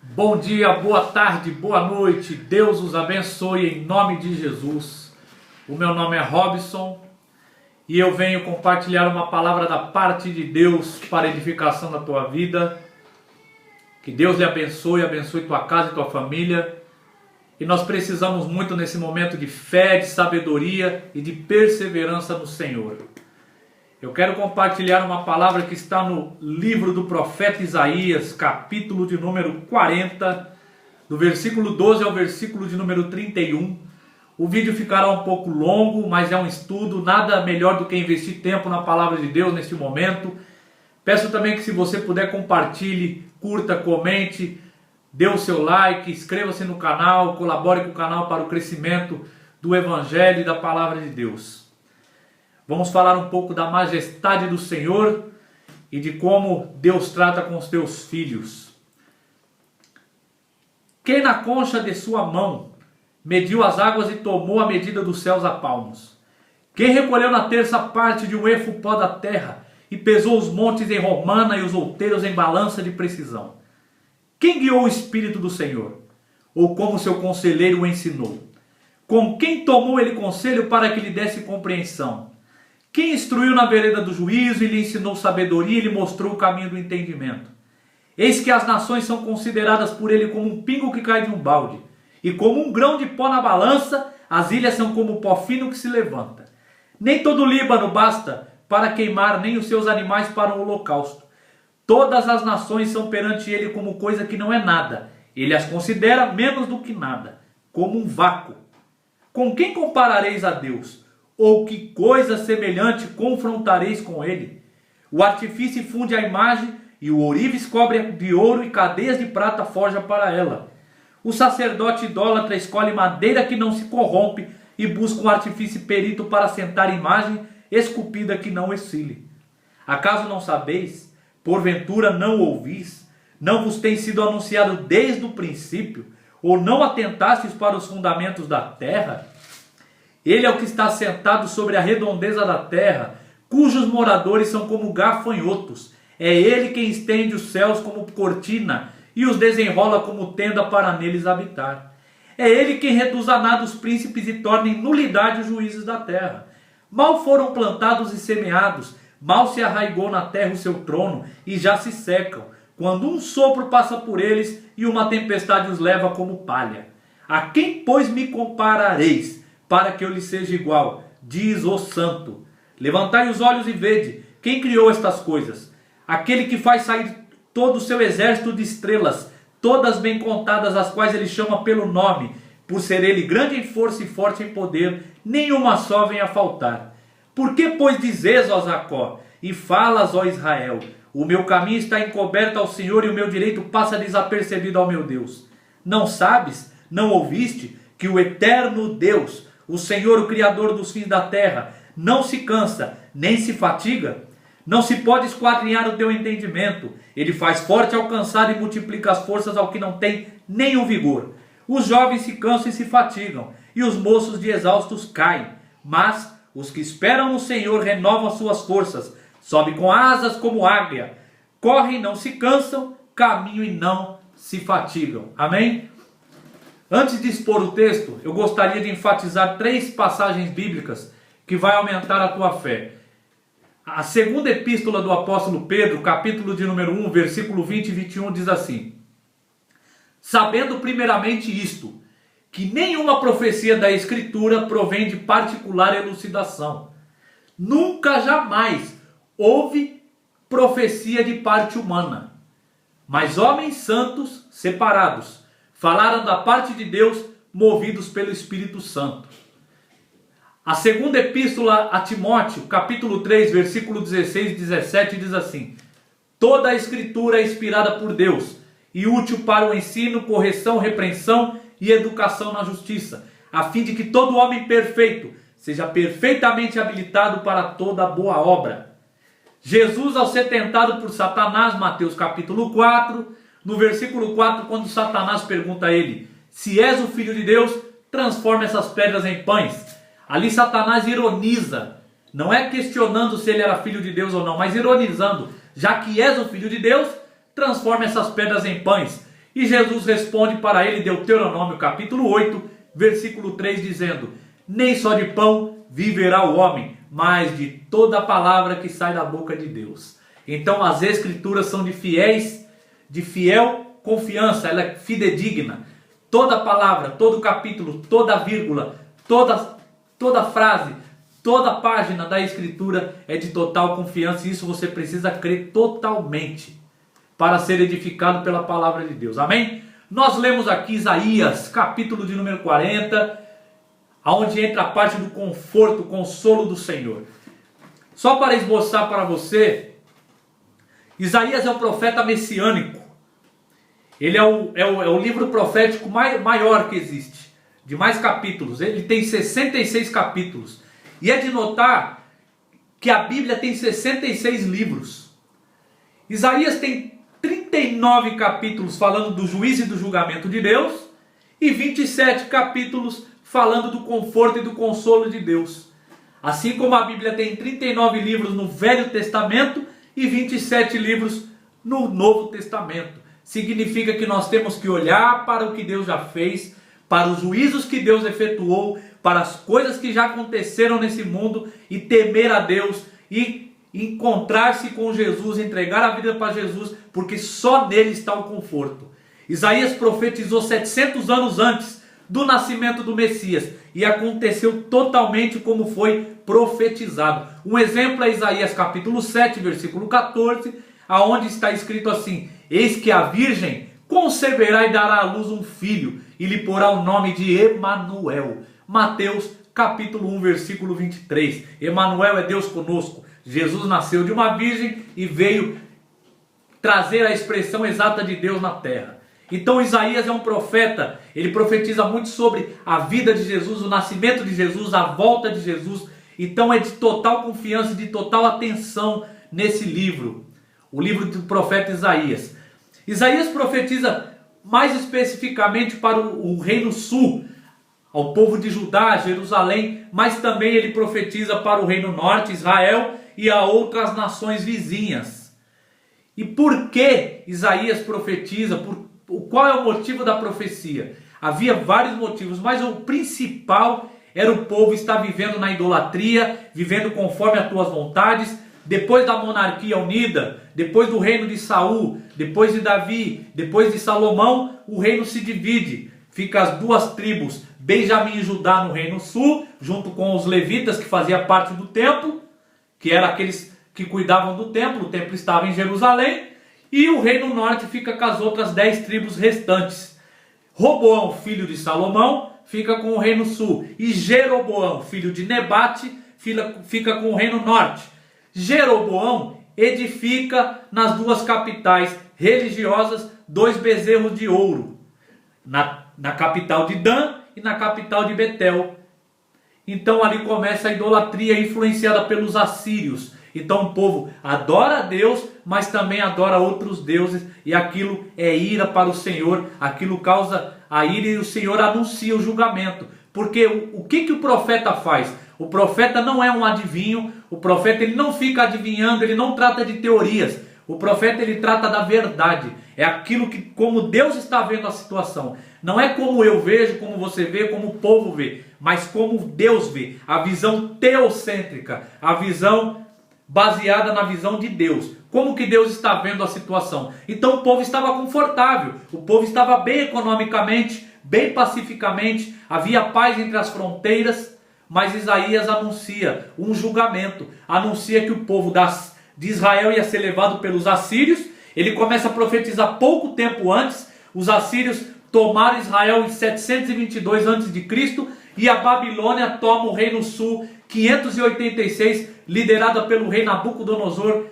Bom dia, boa tarde, boa noite, Deus os abençoe em nome de Jesus. O meu nome é Robson e eu venho compartilhar uma palavra da parte de Deus para a edificação da tua vida. Que Deus lhe abençoe, abençoe tua casa e tua família. E nós precisamos muito nesse momento de fé, de sabedoria e de perseverança no Senhor. Eu quero compartilhar uma palavra que está no livro do profeta Isaías, capítulo de número 40, do versículo 12 ao versículo de número 31. O vídeo ficará um pouco longo, mas é um estudo, nada melhor do que investir tempo na palavra de Deus neste momento. Peço também que, se você puder, compartilhe, curta, comente, dê o seu like, inscreva-se no canal, colabore com o canal para o crescimento do Evangelho e da palavra de Deus. Vamos falar um pouco da majestade do Senhor e de como Deus trata com os teus filhos. Quem na concha de sua mão mediu as águas e tomou a medida dos céus a palmos? Quem recolheu na terça parte de um efo pó da terra e pesou os montes em romana e os outeiros em balança de precisão? Quem guiou o Espírito do Senhor? Ou como seu conselheiro o ensinou? Com quem tomou ele conselho para que lhe desse compreensão? Quem instruiu na vereda do juízo e lhe ensinou sabedoria e lhe mostrou o caminho do entendimento? Eis que as nações são consideradas por ele como um pingo que cai de um balde, e como um grão de pó na balança, as ilhas são como o pó fino que se levanta. Nem todo o Líbano basta para queimar, nem os seus animais para o holocausto. Todas as nações são perante ele como coisa que não é nada. Ele as considera menos do que nada, como um vácuo. Com quem comparareis a Deus? Ou que coisa semelhante confrontareis com ele? O artifício funde a imagem, e o ourives cobre de ouro e cadeias de prata forja para ela. O sacerdote idólatra escolhe madeira que não se corrompe e busca um artifício perito para assentar imagem esculpida que não oscile. Acaso não sabeis? Porventura não ouvis? Não vos tem sido anunciado desde o princípio? Ou não atentastes para os fundamentos da terra? Ele é o que está sentado sobre a redondeza da terra, cujos moradores são como gafanhotos. É ele quem estende os céus como cortina e os desenrola como tenda para neles habitar. É ele quem reduz a nada os príncipes e torna em nulidade os juízes da terra. Mal foram plantados e semeados, mal se arraigou na terra o seu trono, e já se secam, quando um sopro passa por eles e uma tempestade os leva como palha. A quem, pois, me comparareis, para que eu lhe seja igual? Diz o Santo. Levantai os olhos e vede, quem criou estas coisas? Aquele que faz sair todo o seu exército de estrelas, todas bem contadas, as quais ele chama pelo nome, por ser ele grande em força e forte em poder, nenhuma só vem a faltar. Por que, pois, dizes, ó Jacó, e falas, ó Israel, o meu caminho está encoberto ao Senhor e o meu direito passa desapercebido ao meu Deus? Não sabes, não ouviste, que o eterno Deus, o Senhor, o Criador dos fins da terra, não se cansa, nem se fatiga? Não se pode esquadrinhar o teu entendimento. Ele faz forte ao cansado e multiplica as forças ao que não tem nenhum vigor. Os jovens se cansam e se fatigam, e os moços de exaustos caem. Mas os que esperam no Senhor renovam as suas forças, sobem com asas como águia, correm e não se cansam, caminham e não se fatigam. Amém? Antes de expor o texto, eu gostaria de enfatizar 3 passagens bíblicas que vai aumentar a tua fé. A segunda epístola do apóstolo Pedro, capítulo de número 1, versículo 20 e 21, diz assim: sabendo primeiramente isto, que nenhuma profecia da Escritura provém de particular elucidação. Nunca jamais houve profecia de parte humana, mas homens santos separados falaram da parte de Deus, movidos pelo Espírito Santo. A segunda epístola a Timóteo, capítulo 3, versículo 16 e 17, diz assim: toda a Escritura é inspirada por Deus e útil para o ensino, correção, repreensão e educação na justiça, a fim de que todo homem perfeito seja perfeitamente habilitado para toda boa obra. Jesus, ao ser tentado por Satanás, Mateus capítulo 4, no versículo 4, quando Satanás pergunta a ele: se és o Filho de Deus, transforma essas pedras em pães. Ali Satanás ironiza, não é questionando se ele era filho de Deus ou não, mas ironizando: já que és o Filho de Deus, transforma essas pedras em pães. E Jesus responde para ele, Deuteronômio capítulo 8, versículo 3, dizendo: nem só de pão viverá o homem, mas de toda a palavra que sai da boca de Deus. Então as escrituras são de fiel confiança, ela é fidedigna. Toda palavra, todo capítulo, toda vírgula, toda frase, toda página da escritura é de total confiança, e isso você precisa crer totalmente para ser edificado pela palavra de Deus. Amém? Nós lemos aqui Isaías, capítulo de número 40, aonde entra a parte do conforto, consolo do Senhor. Só para esboçar para você, Isaías é um profeta messiânico. Ele é o livro profético maior que existe, de mais capítulos. Ele tem 66 capítulos. E é de notar que a Bíblia tem 66 livros. Isaías tem 39 capítulos falando do juízo e do julgamento de Deus, e 27 capítulos falando do conforto e do consolo de Deus. Assim como a Bíblia tem 39 livros no Velho Testamento e 27 livros no Novo Testamento. Significa que nós temos que olhar para o que Deus já fez, para os juízos que Deus efetuou, para as coisas que já aconteceram nesse mundo, e temer a Deus e encontrar-se com Jesus, entregar a vida para Jesus, porque só nele está o conforto. Isaías profetizou 700 anos antes do nascimento do Messias, e aconteceu totalmente como foi profetizado. Um exemplo é Isaías capítulo 7, versículo 14, aonde está escrito assim: eis que a virgem conceberá e dará à luz um filho, e lhe porá o nome de Emanuel. Mateus capítulo 1, versículo 23. Emanuel é Deus conosco. Jesus nasceu de uma virgem e veio trazer a expressão exata de Deus na terra. Então Isaías é um profeta, ele profetiza muito sobre a vida de Jesus, o nascimento de Jesus, a volta de Jesus. Então é de total confiança e de total atenção nesse livro, o livro do profeta Isaías. Isaías profetiza mais especificamente para o reino sul, ao povo de Judá, Jerusalém, mas também ele profetiza para o reino norte, Israel, e a outras nações vizinhas. E por que Isaías profetiza? Qual é o motivo da profecia? Havia vários motivos, mas o principal era o povo estar vivendo na idolatria, vivendo conforme as tuas vontades. Depois da monarquia unida, depois do reino de Saul, depois de Davi, depois de Salomão, o reino se divide. Fica as duas tribos, Benjamim e Judá no reino sul, junto com os levitas que faziam parte do templo, que eram aqueles que cuidavam do templo. O templo estava em Jerusalém. E o reino norte fica com as outras 10 tribos restantes. Roboão, filho de Salomão, fica com o reino sul. E Jeroboão, filho de Nebate, fica com o reino norte. Jeroboão edifica nas duas capitais religiosas 2 bezerros de ouro. Na capital de Dan e na capital de Betel. Então ali começa a idolatria influenciada pelos assírios. Então o povo adora a Deus, mas também adora outros deuses, e aquilo é ira para o Senhor, aquilo causa a ira, e o Senhor anuncia o julgamento. Porque o que o profeta faz? O profeta não é um adivinho, o profeta ele não fica adivinhando, ele não trata de teorias. O profeta ele trata da verdade, é aquilo que, como Deus está vendo a situação. Não é como eu vejo, como você vê, como o povo vê, mas como Deus vê. A visão teocêntrica, a visão baseada na visão de Deus. Como que Deus está vendo a situação? Então o povo estava confortável, o povo estava bem economicamente, bem pacificamente, havia paz entre as fronteiras, mas Isaías anuncia um julgamento, anuncia que o povo de Israel ia ser levado pelos assírios. Ele começa a profetizar pouco tempo antes. Os assírios tomaram Israel em 722 a.C. e a Babilônia toma o reino sul 586, liderada pelo rei Nabucodonosor.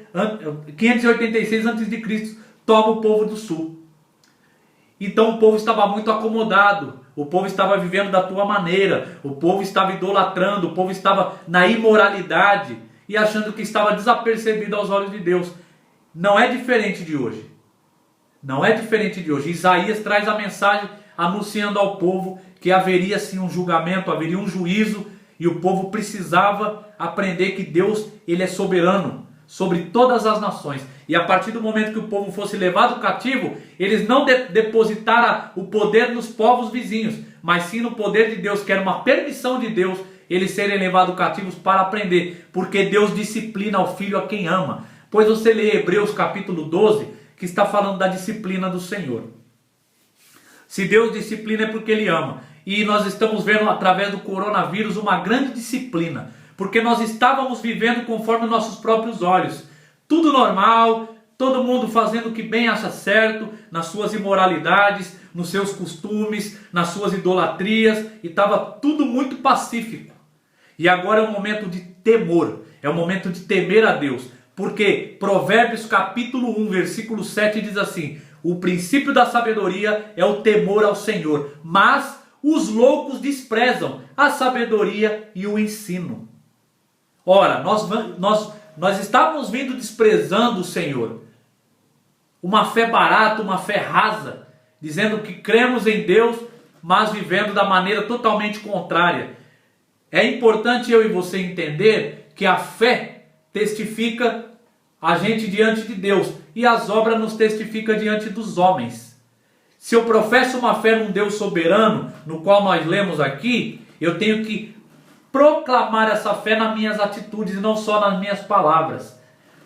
586 a.C. toma o povo do sul. Então o povo estava muito acomodado, o povo estava vivendo da tua maneira, o povo estava idolatrando, o povo estava na imoralidade e achando que estava desapercebido aos olhos de Deus. Não é diferente de hoje. Não é diferente de hoje. Isaías traz a mensagem anunciando ao povo que haveria sim um julgamento, haveria um juízo, e o povo precisava aprender que Deus ele é soberano sobre todas as nações, e a partir do momento que o povo fosse levado cativo, eles não depositaram o poder nos povos vizinhos, mas sim no poder de Deus, que era uma permissão de Deus eles serem levados cativos para aprender, porque Deus disciplina o filho a quem ama. Pois você lê Hebreus capítulo 12, que está falando da disciplina do Senhor. Se Deus disciplina é porque Ele ama. E nós estamos vendo através do coronavírus uma grande disciplina, porque nós estávamos vivendo conforme nossos próprios olhos. Tudo normal, todo mundo fazendo o que bem acha certo, nas suas imoralidades, nos seus costumes, nas suas idolatrias, e estava tudo muito pacífico. E agora é um momento de temor, é um momento de temer a Deus, porque Provérbios capítulo 1, versículo 7 diz assim: o princípio da sabedoria é o temor ao Senhor, mas os loucos desprezam a sabedoria e o ensino. Ora, nós estávamos vindo desprezando o Senhor. Uma fé barata, uma fé rasa, dizendo que cremos em Deus, mas vivendo da maneira totalmente contrária. É importante eu e você entender que a fé testifica a gente diante de Deus e as obras nos testificam diante dos homens. Se eu professo uma fé num Deus soberano, no qual nós lemos aqui, eu tenho que proclamar essa fé nas minhas atitudes e não só nas minhas palavras.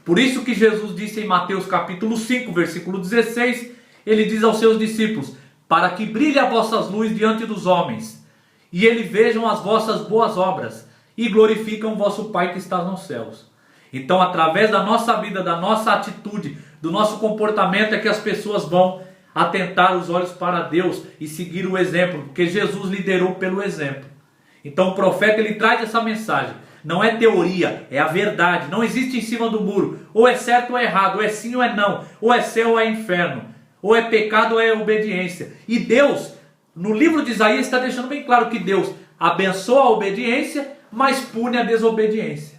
Por isso que Jesus disse em Mateus capítulo 5, versículo 16, ele diz aos seus discípulos: para que brilhe as vossas luzes diante dos homens, e eles vejam as vossas boas obras, e glorificam o vosso Pai que está nos céus. Então, através da nossa vida, da nossa atitude, do nosso comportamento, é que as pessoas vão atentar os olhos para Deus e seguir o exemplo, porque Jesus liderou pelo exemplo. Então o profeta ele traz essa mensagem. Não é teoria, é a verdade. Não existe em cima do muro. Ou é certo ou é errado, ou é sim ou é não. Ou é céu ou é inferno. Ou é pecado ou é obediência. E Deus, no livro de Isaías, está deixando bem claro que Deus abençoa a obediência, mas pune a desobediência.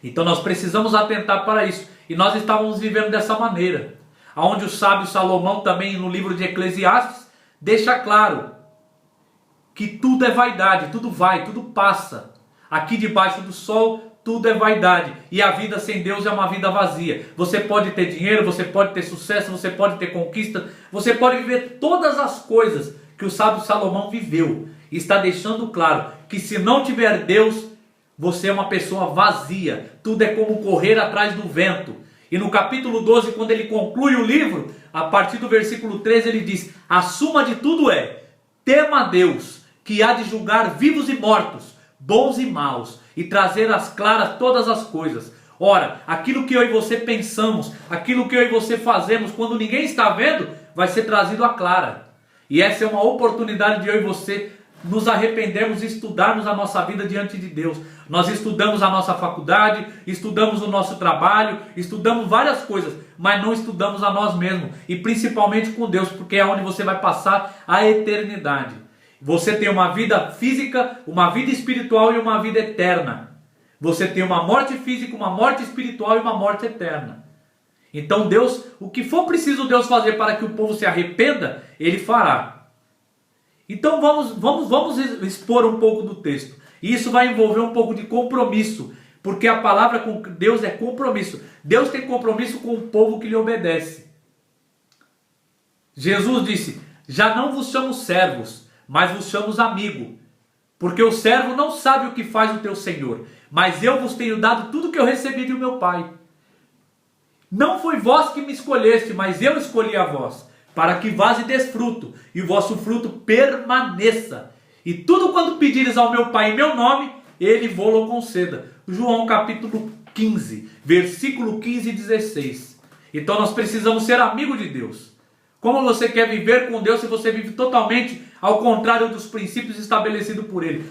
Então nós precisamos atentar para isso. E nós estávamos vivendo dessa maneira. Onde o sábio Salomão também no livro de Eclesiastes deixa claro que tudo é vaidade, tudo vai, tudo passa. Aqui debaixo do sol, tudo é vaidade. E a vida sem Deus é uma vida vazia. Você pode ter dinheiro, você pode ter sucesso, você pode ter conquista, você pode viver todas as coisas que o sábio Salomão viveu. E está deixando claro que se não tiver Deus, você é uma pessoa vazia. Tudo é como correr atrás do vento. E no capítulo 12, quando ele conclui o livro, a partir do versículo 13, ele diz: a suma de tudo é: tema a Deus, que há de julgar vivos e mortos, bons e maus, e trazer às claras todas as coisas. Ora, aquilo que eu e você pensamos, aquilo que eu e você fazemos, quando ninguém está vendo, vai ser trazido à clara. E essa é uma oportunidade de eu e você nos arrependermos e estudarmos a nossa vida diante de Deus. Nós estudamos a nossa faculdade, estudamos o nosso trabalho, estudamos várias coisas, mas não estudamos a nós mesmos, e principalmente com Deus, porque é onde você vai passar a eternidade. Você tem uma vida física, uma vida espiritual e uma vida eterna. Você tem uma morte física, uma morte espiritual e uma morte eterna. Então Deus, o que for preciso Deus fazer para que o povo se arrependa, Ele fará. Então vamos expor um pouco do texto. E isso vai envolver um pouco de compromisso, porque a palavra com Deus é compromisso. Deus tem compromisso com o povo que lhe obedece. Jesus disse: já não vos chamo servos, mas vos chamo amigo, porque o servo não sabe o que faz o teu senhor, mas eu vos tenho dado tudo que eu recebi do meu Pai. Não foi vós que me escolheste, mas eu escolhi a vós, para que vás e des fruto, e o vosso fruto permaneça. E tudo quanto pedires ao meu Pai em meu nome, Ele vô-lo conceda. João capítulo 15, versículo 15 e 16. Então nós precisamos ser amigos de Deus. Como você quer viver com Deus se você vive totalmente ao contrário dos princípios estabelecidos por Ele?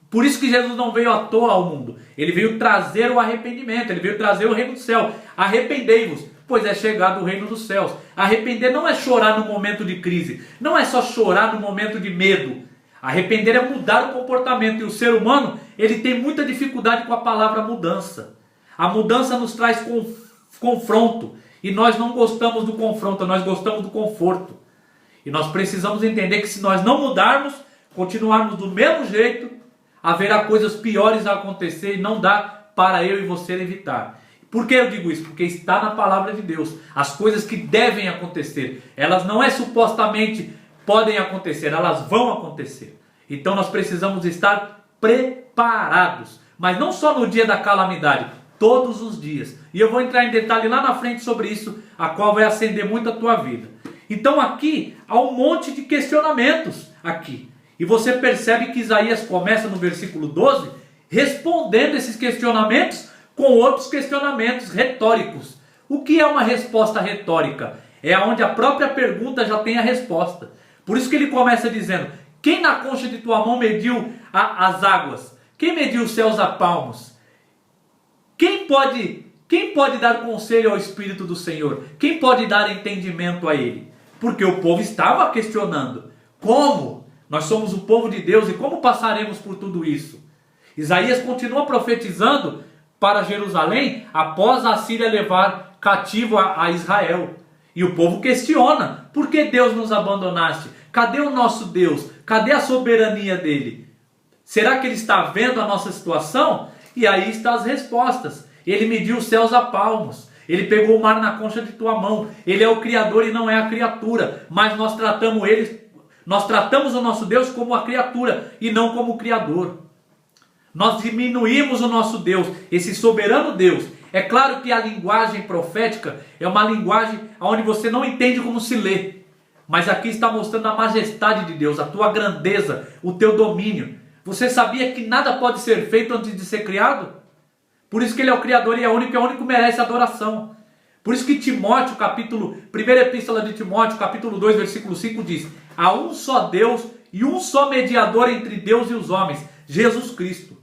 Por isso que Jesus não veio à toa ao mundo. Ele veio trazer o arrependimento, Ele veio trazer o reino do céu. Arrependei-vos, pois é chegado o reino dos céus. Arrepender não é chorar no momento de crise, não é só chorar no momento de medo. Arrepender é mudar o comportamento, e o ser humano, ele tem muita dificuldade com a palavra mudança. A mudança nos traz confronto, e nós não gostamos do confronto, nós gostamos do conforto. E nós precisamos entender que se nós não mudarmos, continuarmos do mesmo jeito, haverá coisas piores a acontecer e não dá para eu e você evitar. Por que eu digo isso? Porque está na palavra de Deus. As coisas que devem acontecer, elas não é supostamente podem acontecer, elas vão acontecer. Então nós precisamos estar preparados. Mas não só no dia da calamidade, todos os dias. E eu vou entrar em detalhe lá na frente sobre isso, a qual vai acender muito a tua vida. Então aqui há um monte de questionamentos aqui. E você percebe que Isaías começa no versículo 12, respondendo esses questionamentos com outros questionamentos retóricos. O que é uma resposta retórica? É onde a própria pergunta já tem a resposta. Por isso que ele começa dizendo: quem na concha de tua mão mediu as águas? Quem mediu os céus a palmos? Quem pode dar conselho ao Espírito do Senhor? Quem pode dar entendimento a ele? Porque o povo estava questionando: como? Nós somos o povo de Deus e como passaremos por tudo isso? Isaías continua profetizando para Jerusalém após a Síria levar cativo a Israel. E o povo questiona: por que Deus nos abandonaste? Cadê o nosso Deus? Cadê a soberania dele? Será que ele está vendo a nossa situação? E aí estão as respostas. Ele mediu os céus a palmos. Ele pegou o mar na concha de tua mão. Ele é o Criador e não é a criatura. Mas nós tratamos o nosso Deus como a criatura e não como o Criador. Nós diminuímos o nosso Deus, esse soberano Deus. É claro que a linguagem profética é uma linguagem onde você não entende como se lê. Mas aqui está mostrando a majestade de Deus, a tua grandeza, o teu domínio. Você sabia que nada pode ser feito antes de ser criado? Por isso que ele é o Criador e é o único que merece adoração. Por isso que Timóteo, primeira epístola de Timóteo, capítulo 2, versículo 5 diz: há um só Deus e um só mediador entre Deus e os homens, Jesus Cristo.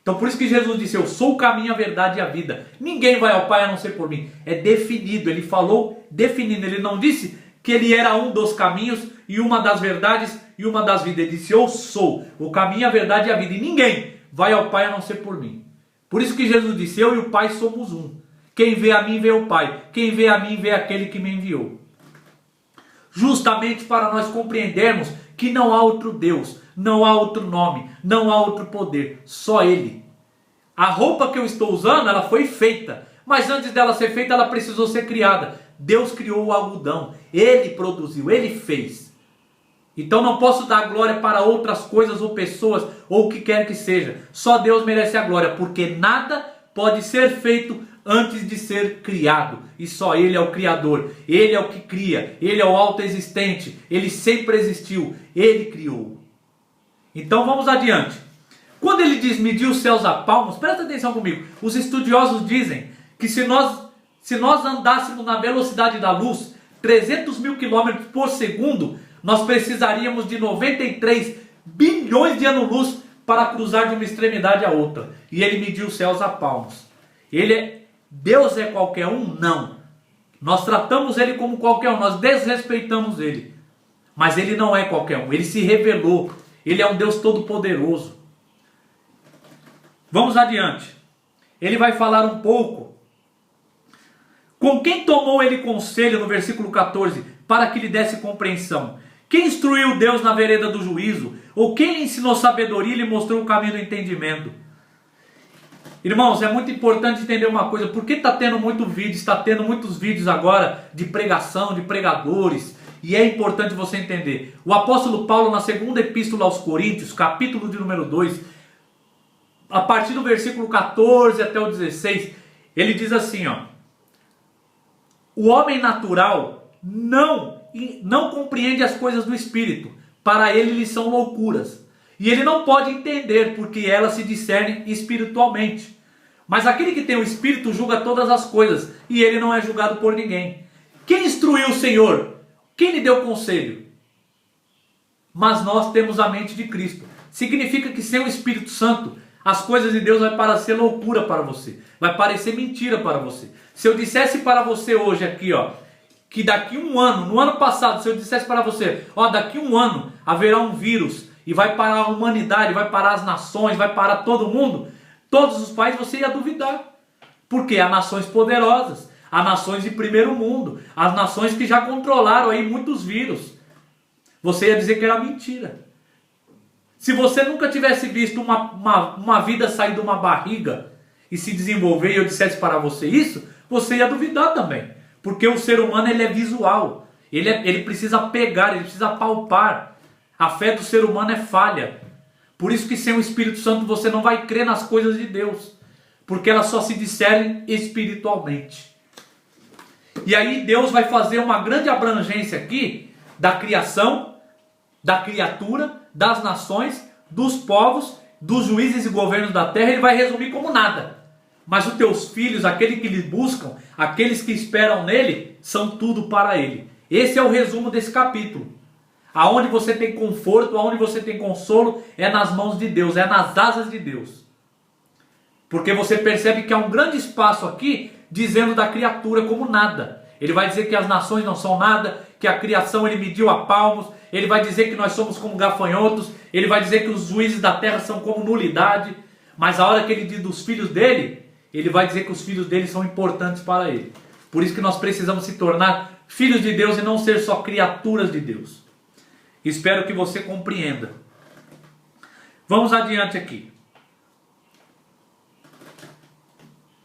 Então por isso que Jesus disse: eu sou o caminho, a verdade e a vida. Ninguém vai ao Pai a não ser por mim. É definido, ele falou definindo, ele não disse que ele era um dos caminhos e uma das verdades e uma das vidas. Ele disse: eu sou o caminho, a verdade e a vida. E ninguém vai ao Pai a não ser por mim. Por isso que Jesus disse: eu e o Pai somos um. Quem vê a mim vê o Pai. Quem vê a mim vê aquele que me enviou. Justamente para nós compreendermos que não há outro Deus, não há outro nome, não há outro poder, só Ele. A roupa que eu estou usando, ela foi feita, mas antes dela ser feita, ela precisou ser criada. Deus criou o algodão, Ele produziu, Ele fez. Então não posso dar glória para outras coisas ou pessoas, ou o que quer que seja. Só Deus merece a glória, porque nada pode ser feito antes de ser criado. E só Ele é o Criador, Ele é o que cria, Ele é o autoexistente, Ele sempre existiu, Ele criou. Então vamos adiante. Quando ele diz medir os céus a palmos, presta atenção comigo. Os estudiosos dizem que se nós andássemos na velocidade da luz, 300 mil quilômetros por segundo, nós precisaríamos de 93 bilhões de anos-luz para cruzar de uma extremidade à outra. E ele mediu os céus a palmos. Deus é qualquer um? Não. Nós tratamos ele como qualquer um, nós desrespeitamos ele. Mas ele não é qualquer um, ele se revelou. Ele é um Deus todo-poderoso. Vamos adiante. Ele vai falar um pouco. Com quem tomou ele conselho, no versículo 14, para que lhe desse compreensão? Quem instruiu Deus na vereda do juízo? Ou quem lhe ensinou sabedoria e lhe mostrou o caminho do entendimento? Irmãos, é muito importante entender uma coisa. Por que está tendo muito vídeo? Está tendo muitos vídeos agora de pregação, de pregadores. E é importante você entender. O apóstolo Paulo, na segunda epístola aos Coríntios, capítulo de número 2, a partir do versículo 14 até o 16, ele diz assim, ó: o homem natural não compreende as coisas do Espírito, para ele lhes são loucuras, e ele não pode entender, porque elas se discernem espiritualmente. Mas aquele que tem o Espírito julga todas as coisas, e ele não é julgado por ninguém. Quem instruiu o Senhor? Quem lhe deu conselho? Mas nós temos a mente de Cristo. Significa que sem o Espírito Santo, as coisas de Deus vai parecer loucura para você, vai parecer mentira para você. Se eu dissesse para você hoje aqui, ó, que daqui um ano, no ano passado, se eu dissesse para você, ó, daqui um ano haverá um vírus e vai parar a humanidade, vai parar as nações, vai parar todo mundo, todos os países, você ia duvidar. Porque há nações poderosas, há nações de primeiro mundo, as nações que já controlaram aí muitos vírus. Você ia dizer que era mentira. Se você nunca tivesse visto uma vida sair de uma barriga e se desenvolver, e eu dissesse para você isso, você ia duvidar também. Porque o ser humano ele é visual. Ele precisa pegar, ele precisa palpar. A fé do ser humano é falha. Por isso que sem o Espírito Santo você não vai crer nas coisas de Deus. Porque elas só se discernem espiritualmente. E aí Deus vai fazer uma grande abrangência aqui da criação, da criatura, das nações, dos povos, dos juízes e governos da terra. Ele vai resumir como nada. Mas os teus filhos, aqueles que lhe buscam, aqueles que esperam nele, são tudo para ele. Esse é o resumo desse capítulo. Aonde você tem conforto, aonde você tem consolo, é nas mãos de Deus, é nas asas de Deus. Porque você percebe que há um grande espaço aqui, dizendo da criatura como nada. Ele vai dizer que as nações não são nada, que a criação ele mediu a palmos, ele vai dizer que nós somos como gafanhotos, ele vai dizer que os juízes da terra são como nulidade, mas a hora que ele diz dos filhos dele, ele vai dizer que os filhos dele são importantes para ele. Por isso que nós precisamos se tornar filhos de Deus e não ser só criaturas de Deus. Espero que você compreenda. Vamos adiante aqui.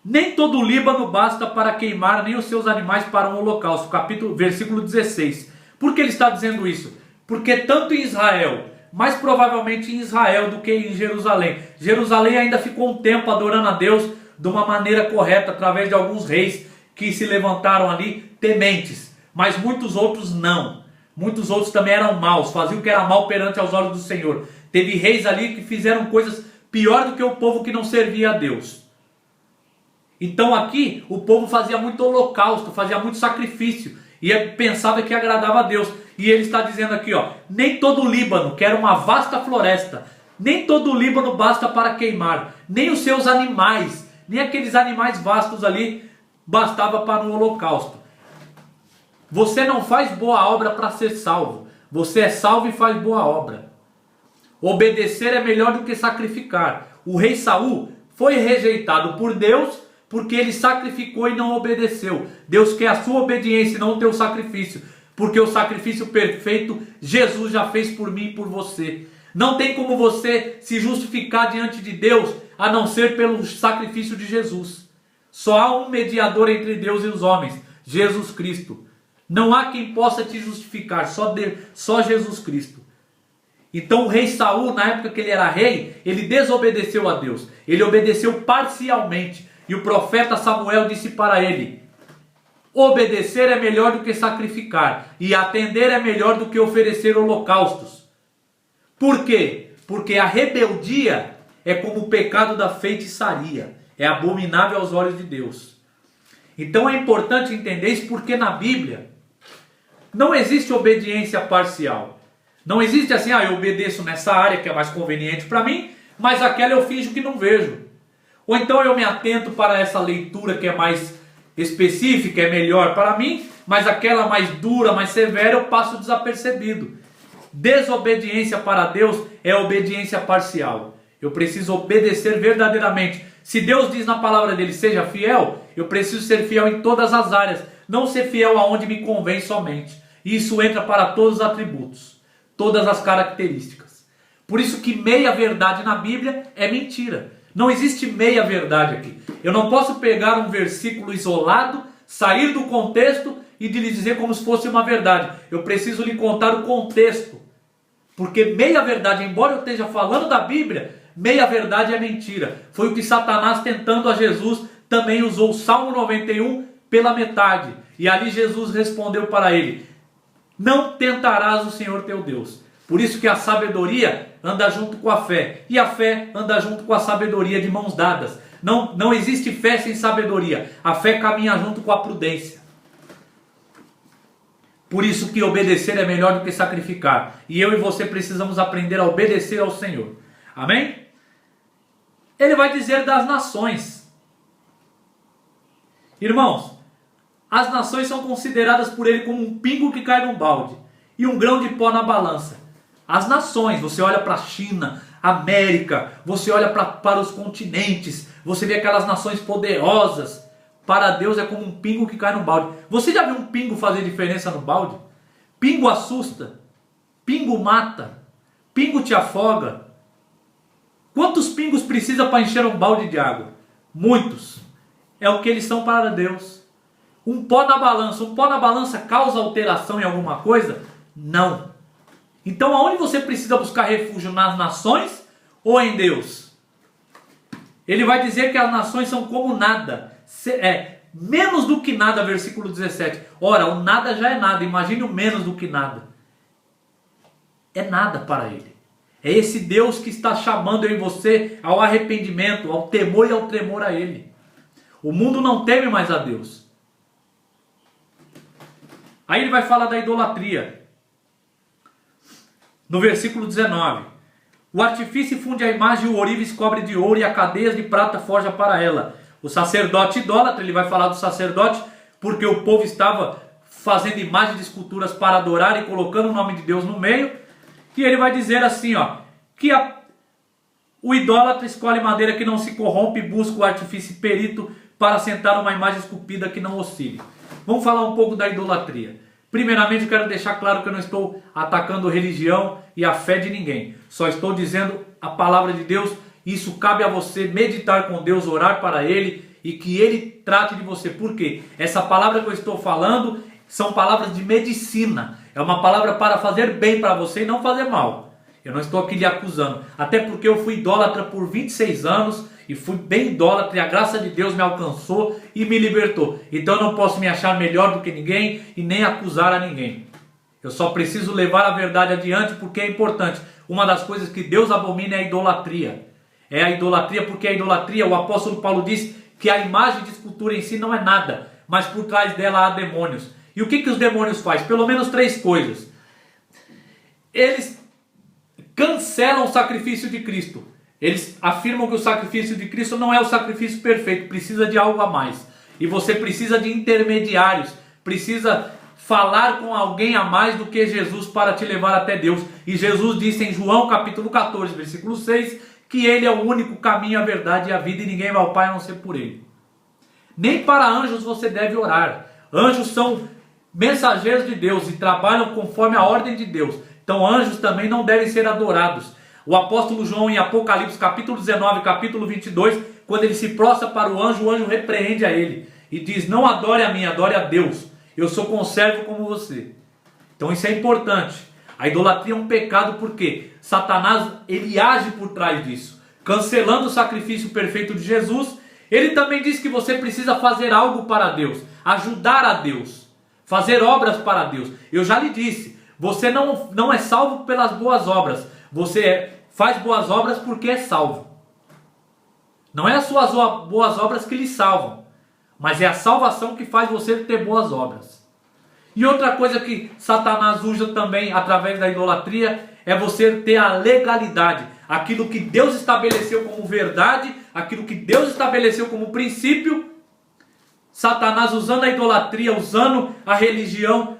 Nem todo o Líbano basta para queimar, nem os seus animais para um holocausto. Versículo 16. Por que ele está dizendo isso? Porque tanto em Israel, mais provavelmente em Israel do que em Jerusalém. Jerusalém ainda ficou um tempo adorando a Deus de uma maneira correta, através de alguns reis que se levantaram ali tementes. Mas muitos outros não. Muitos outros também eram maus, faziam o que era mal perante aos olhos do Senhor. Teve reis ali que fizeram coisas pior do que o povo que não servia a Deus. Então aqui o povo fazia muito holocausto, fazia muito sacrifício e pensava que agradava a Deus. E ele está dizendo aqui, ó, nem todo o Líbano, que era uma vasta floresta, nem todo o Líbano basta para queimar, nem os seus animais, nem aqueles animais vastos ali bastava para o holocausto. Você não faz boa obra para ser salvo. Você é salvo e faz boa obra. Obedecer é melhor do que sacrificar. O rei Saul foi rejeitado por Deus porque ele sacrificou e não obedeceu. Deus quer a sua obediência e não o teu sacrifício. Porque o sacrifício perfeito Jesus já fez por mim e por você. Não tem como você se justificar diante de Deus a não ser pelo sacrifício de Jesus. Só há um mediador entre Deus e os homens, Jesus Cristo. Não há quem possa te justificar, só Jesus Cristo. Então o rei Saul, na época que ele era rei, ele desobedeceu a Deus. Ele obedeceu parcialmente. E o profeta Samuel disse para ele: obedecer é melhor do que sacrificar, e atender é melhor do que oferecer holocaustos. Por quê? Porque a rebeldia é como o pecado da feitiçaria. É abominável aos olhos de Deus. Então é importante entender isso, porque na Bíblia não existe obediência parcial. Não existe assim, eu obedeço nessa área que é mais conveniente para mim, mas aquela eu finjo que não vejo. Ou então eu me atento para essa leitura que é mais específica, é melhor para mim, mas aquela mais dura, mais severa eu passo desapercebido. Desobediência para Deus é obediência parcial. Eu preciso obedecer verdadeiramente. Se Deus diz na palavra dele, seja fiel, eu preciso ser fiel em todas as áreas, não ser fiel aonde me convém somente. Isso entra para todos os atributos, todas as características. Por isso que meia verdade na Bíblia é mentira. Não existe meia verdade aqui. Eu não posso pegar um versículo isolado, sair do contexto e lhe dizer como se fosse uma verdade. Eu preciso lhe contar o contexto. Porque meia verdade, embora eu esteja falando da Bíblia, meia verdade é mentira. Foi o que Satanás, tentando a Jesus, também usou o Salmo 91 pela metade. E ali Jesus respondeu para ele: não tentarás o Senhor teu Deus. Por isso que a sabedoria anda junto com a fé. E a fé anda junto com a sabedoria, de mãos dadas. Não existe fé sem sabedoria. A fé caminha junto com a prudência. Por isso que obedecer é melhor do que sacrificar. E eu e você precisamos aprender a obedecer ao Senhor. Amém? Ele vai dizer das nações. Irmãos, as nações são consideradas por ele como um pingo que cai num balde e um grão de pó na balança. As nações, você olha para a China, América, você olha para os continentes, você vê aquelas nações poderosas. Para Deus é como um pingo que cai no balde. Você já viu um pingo fazer diferença no balde? Pingo assusta, pingo mata, pingo te afoga. Quantos pingos precisa para encher um balde de água? muitos, é o que eles são para Deus. Um pó na balança causa alteração em alguma coisa? Não. Então aonde você precisa buscar refúgio? Nas nações ou em Deus? Ele vai dizer que as nações são como nada, menos do que nada, versículo 17. Ora, o nada já é nada, imagine o menos do que nada. É nada para ele. É esse Deus que está chamando eu e você ao arrependimento, ao temor e ao tremor a ele. O mundo não teme mais a Deus. Aí ele vai falar da idolatria. No versículo 19. O artifício funde a imagem, o ourives cobre de ouro e a cadeias de prata forja para ela. O sacerdote idólatra, ele vai falar do sacerdote, porque o povo estava fazendo imagens de esculturas para adorar e colocando o nome de Deus no meio. E ele vai dizer assim, que o idólatra escolhe madeira que não se corrompe e busca o artifício perito para assentar uma imagem esculpida que não oscile. Vamos falar um pouco da idolatria. Primeiramente, eu quero deixar claro que eu não estou atacando a religião e a fé de ninguém. Só estou dizendo a palavra de Deus. Isso cabe a você meditar com Deus, orar para Ele e que Ele trate de você. Por quê? Essa palavra que eu estou falando são palavras de medicina. É uma palavra para fazer bem para você e não fazer mal. Eu não estou aqui lhe acusando. Até porque eu fui idólatra por 26 anos e fui bem idólatra e a graça de Deus me alcançou e me libertou. Então eu não posso me achar melhor do que ninguém e nem acusar a ninguém. Eu só preciso levar a verdade adiante porque é importante. Uma das coisas que Deus abomina é a idolatria. É a idolatria porque a idolatria, o apóstolo Paulo diz que a imagem de escultura em si não é nada, mas por trás dela há demônios. E o que os demônios fazem? Pelo menos 3 coisas. Eles cancelam o sacrifício de Cristo. Eles afirmam que o sacrifício de Cristo não é o sacrifício perfeito, precisa de algo a mais. E você precisa de intermediários, precisa falar com alguém a mais do que Jesus para te levar até Deus. E Jesus disse em João capítulo 14, versículo 6, que Ele é o único caminho, a verdade e a vida, e ninguém vai ao Pai a não ser por Ele. Nem para anjos você deve orar. Anjos são mensageiros de Deus e trabalham conforme a ordem de Deus. Então anjos também não devem ser adorados. O apóstolo João em Apocalipse capítulo 19, capítulo 22, quando ele se prostra para o anjo repreende a ele e diz: não adore a mim, adore a Deus. Eu sou conservo como você. Então isso é importante. A idolatria é um pecado porque Satanás ele age por trás disso. Cancelando o sacrifício perfeito de Jesus, ele também diz que você precisa fazer algo para Deus, ajudar a Deus, fazer obras para Deus. Eu já lhe disse, você não é salvo pelas boas obras, você faz boas obras porque é salvo. Não é as suas boas obras que lhe salvam, mas é a salvação que faz você ter boas obras. E outra coisa que Satanás usa também através da idolatria é você ter a legalidade. Aquilo que Deus estabeleceu como verdade, aquilo que Deus estabeleceu como princípio, Satanás usando a idolatria, usando a religião,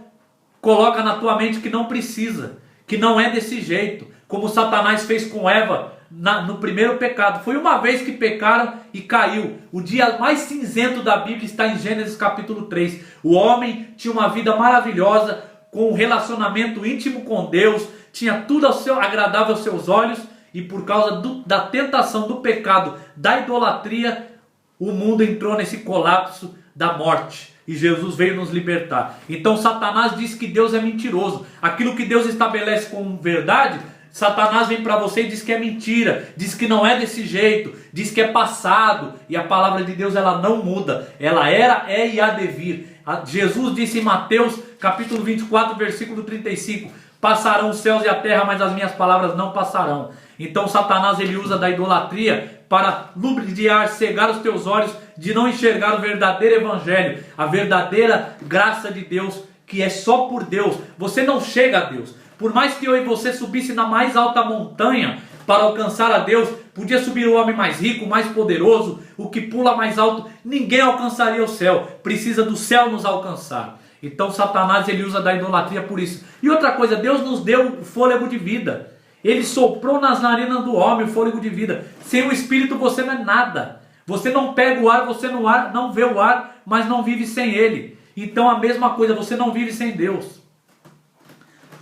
coloca na tua mente que não precisa, que não é desse jeito. Como Satanás fez com Eva no primeiro pecado. Foi uma vez que pecaram e caiu. O dia mais cinzento da Bíblia está em Gênesis capítulo 3. O homem tinha uma vida maravilhosa, com um relacionamento íntimo com Deus, tinha tudo agradável aos seus olhos, e por causa da tentação, do pecado, da idolatria, o mundo entrou nesse colapso da morte. E Jesus veio nos libertar. Então Satanás diz que Deus é mentiroso. Aquilo que Deus estabelece como verdade, Satanás vem para você e diz que é mentira, diz que não é desse jeito, diz que é passado, e a palavra de Deus ela não muda, ela era, é e há de vir. Jesus disse em Mateus capítulo 24, versículo 35, passarão os céus e a terra, mas as minhas palavras não passarão. Então Satanás ele usa da idolatria para lubrificar, cegar os teus olhos de não enxergar o verdadeiro evangelho, a verdadeira graça de Deus, que é só por Deus. Você não chega a Deus. Por mais que eu e você subisse na mais alta montanha para alcançar a Deus, podia subir o homem mais rico, mais poderoso, o que pula mais alto, ninguém alcançaria o céu. Precisa do céu nos alcançar. Então Satanás ele usa da idolatria por isso. E outra coisa, Deus nos deu o fôlego de vida. Ele soprou nas narinas do homem o fôlego de vida. Sem o Espírito você não é nada. Você não pega o ar, você não vê o ar, mas não vive sem ele. Então a mesma coisa, você não vive sem Deus.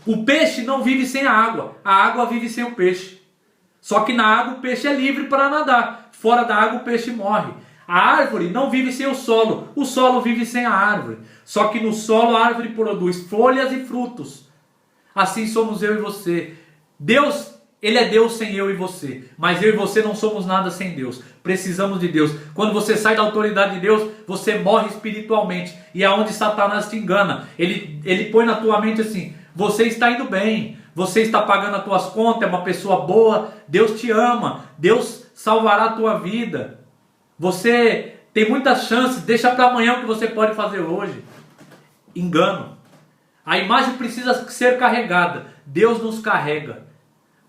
O peixe não vive sem a água vive sem o peixe. Só que na água o peixe é livre para nadar, fora da água o peixe morre. A árvore não vive sem o solo vive sem a árvore. Só que no solo a árvore produz folhas e frutos. Assim somos eu e você. Deus, Ele é Deus sem eu e você. Mas eu e você não somos nada sem Deus. Precisamos de Deus. Quando você sai da autoridade de Deus, você morre espiritualmente. E é onde Satanás te engana. Ele põe na tua mente assim: você está indo bem, você está pagando as tuas contas, é uma pessoa boa, Deus te ama, Deus salvará a tua vida. Você tem muitas chances, deixa para amanhã o que você pode fazer hoje. Engano. A imagem precisa ser carregada. Deus nos carrega.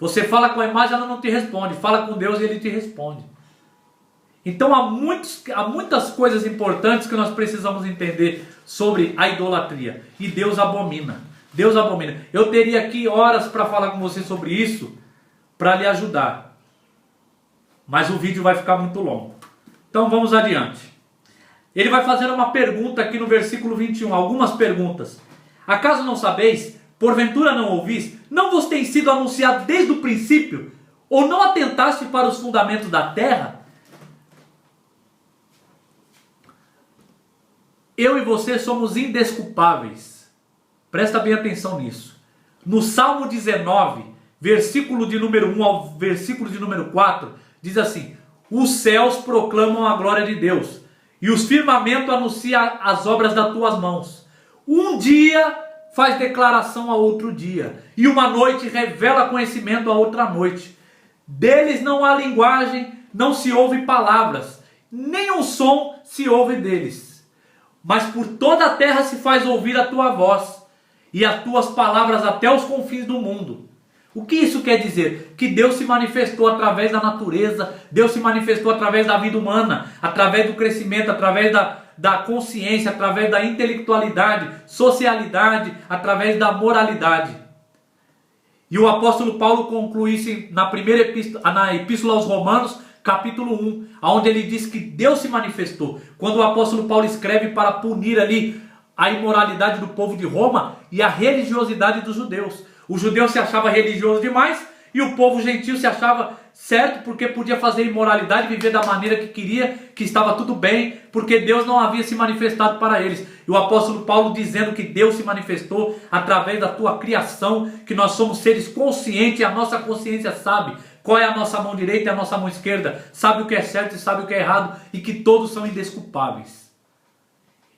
Você fala com a imagem, ela não te responde. Fala com Deus e Ele te responde. Então há muitas coisas importantes que nós precisamos entender sobre a idolatria. E Deus abomina. Deus abomina. Eu teria aqui horas para falar com você sobre isso, para lhe ajudar. Mas o vídeo vai ficar muito longo. Então vamos adiante. Ele vai fazer uma pergunta aqui no versículo 21. Algumas perguntas. Acaso não sabeis? Porventura não ouvis? Não vos tem sido anunciado desde o princípio? Ou não atentaste para os fundamentos da terra? Eu e você somos indesculpáveis. Presta bem atenção nisso. No Salmo 19, versículo de número 1 ao versículo de número 4, diz assim: os céus proclamam a glória de Deus, e os firmamentos anunciam as obras das tuas mãos. Um dia faz declaração a outro dia, e uma noite revela conhecimento a outra noite. Deles não há linguagem, não se ouve palavras, nem um som se ouve deles. Mas por toda a terra se faz ouvir a tua voz, e as tuas palavras até os confins do mundo. O que isso quer dizer? Que Deus se manifestou através da natureza, Deus se manifestou através da vida humana, através do crescimento, através da consciência, através da intelectualidade, socialidade, através da moralidade. E o apóstolo Paulo conclui isso na epístola aos Romanos, capítulo 1, onde ele diz que Deus se manifestou. Quando o apóstolo Paulo escreve para punir ali a imoralidade do povo de Roma e a religiosidade dos judeus. O judeu se achava religioso demais e o povo gentil se achava certo porque podia fazer imoralidade, viver da maneira que queria, que estava tudo bem, porque Deus não havia se manifestado para eles. E o apóstolo Paulo dizendo que Deus se manifestou através da tua criação, que nós somos seres conscientes e a nossa consciência sabe qual é a nossa mão direita e a nossa mão esquerda, sabe o que é certo e sabe o que é errado, e que todos são indesculpáveis.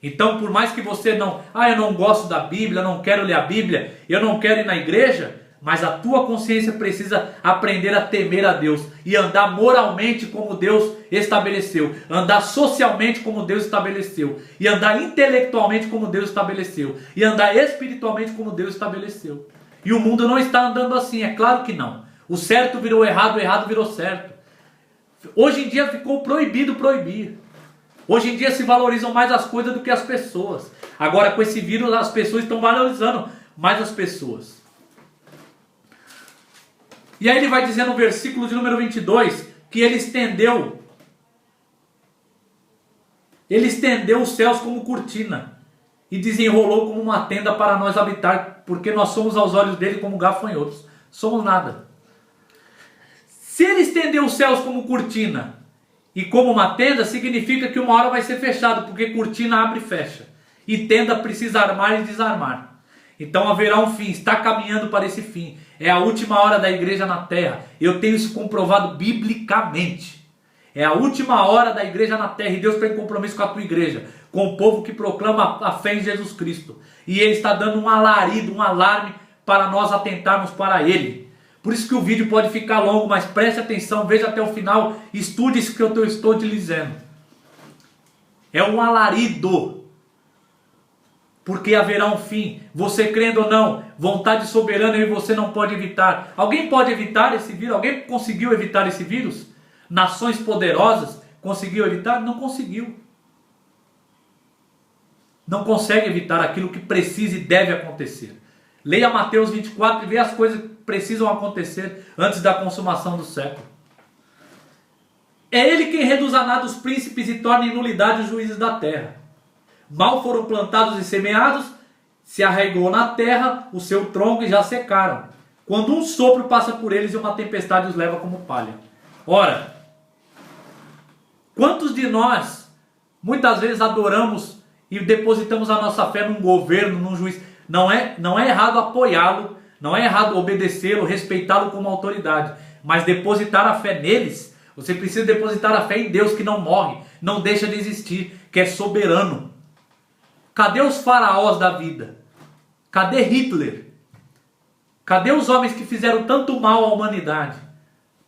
Então, por mais que você eu não gosto da Bíblia, eu não quero ler a Bíblia, eu não quero ir na igreja, mas a tua consciência precisa aprender a temer a Deus e andar moralmente como Deus estabeleceu, andar socialmente como Deus estabeleceu, e andar intelectualmente como Deus estabeleceu, e andar espiritualmente como Deus estabeleceu. E o mundo não está andando assim, é claro que não. O certo virou errado, o errado virou certo. Hoje em dia ficou proibido proibir. Hoje em dia se valorizam mais as coisas do que as pessoas. Agora com esse vírus as pessoas estão valorizando mais as pessoas. E aí ele vai dizer no versículo de número 22 que ele estendeu os céus como cortina e desenrolou como uma tenda para nós habitar, porque nós somos aos olhos dele como gafanhotos. Somos nada. Se ele estendeu os céus como cortina e como uma tenda, significa que uma hora vai ser fechado, porque cortina abre e fecha. E tenda precisa armar e desarmar. Então haverá um fim, está caminhando para esse fim. É a última hora da igreja na terra. Eu tenho isso comprovado biblicamente. É a última hora da igreja na terra e Deus tem compromisso com a tua igreja, com o povo que proclama a fé em Jesus Cristo. E Ele está dando um alarido, um alarme para nós atentarmos para Ele. Por isso que o vídeo pode ficar longo, mas preste atenção, veja até o final, estude isso que eu estou te dizendo. É um alarido, porque haverá um fim. Você crendo ou não, vontade soberana e você não pode evitar. Alguém pode evitar esse vírus? Alguém conseguiu evitar esse vírus? Nações poderosas conseguiu evitar? Não conseguiu. Não consegue evitar aquilo que precisa e deve acontecer. Leia Mateus 24 e veja as coisas que precisam acontecer antes da consumação do século. É Ele quem reduz a nada os príncipes e torna em nulidade os juízes da terra. Mal foram plantados e semeados, se arraigou na terra o seu tronco e já secaram, quando um sopro passa por eles e uma tempestade os leva como palha. Ora, quantos de nós Muitas vezes adoramos e depositamos a nossa fé num governo, num juiz. Não é errado apoiá-lo, não é errado obedecê-lo, respeitá-lo como autoridade, mas depositar a fé neles, você precisa depositar a fé em Deus que não morre, não deixa de existir, que é soberano. Cadê os faraós da vida? Cadê Hitler? Cadê os homens que fizeram tanto mal à humanidade?